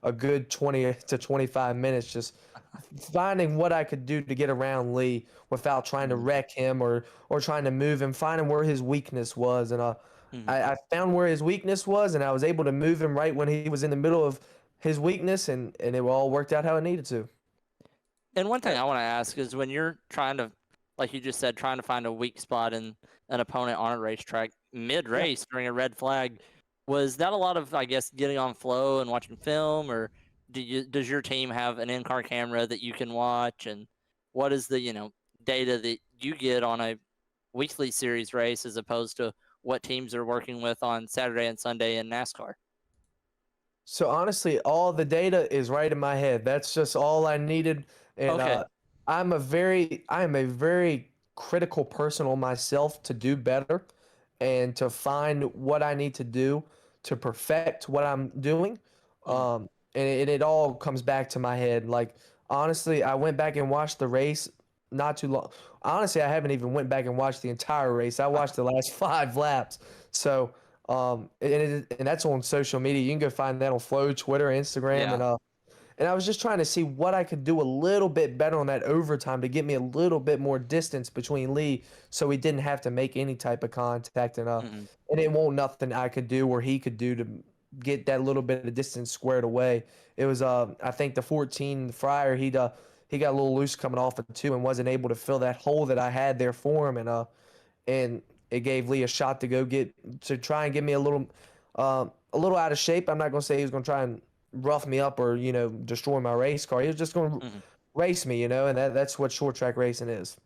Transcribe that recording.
a good 20 to 25 minutes just finding what I could do to get around Lee without trying to Mhm. wreck him or trying to move him, finding where his weakness was. And Mhm. I found where his weakness was, and I was able to move him right when he was in the middle of his weakness, and it all worked out how it needed to. And one thing I want to ask is when you're trying to, like you just said, trying to find a weak spot in an opponent on a racetrack mid Yeah. race during a red flag, was that a lot of, I guess, getting on flow and watching film, or does your team have an in-car camera that you can watch, and what is the data that you get on a weekly series race as opposed to what teams are working with on Saturday and Sunday in NASCAR? So honestly, all the data is right in my head. That's just all I needed. And Okay. I am a very critical person on myself to do better and to find what I need to do to perfect what I'm doing. Mhm. And it all comes back to my head. Like honestly, I went back and watched the race not too long. Honestly, I haven't even went back and watched the entire race. I watched the last 5 laps. So and that's on social media. You can go find that on Flow, Twitter, Instagram, Yeah. and I was just trying to see what I could do a little bit better on that overtime to get me a little bit more distance between Lee, so he didn't have to make any type of contact, Mhm. and it won't nothing I could do or he could do to get that little bit of distance squared away. It was I think the 14 Fryer he got a little loose coming off of two and wasn't able to fill that hole that I had there for him, and it gave Lee a shot to go get to try and get me a little out of shape. I'm not gonna say he was gonna try and rough me up or destroy my race car. He was just gonna Mhm. race me, and that's what short track racing is.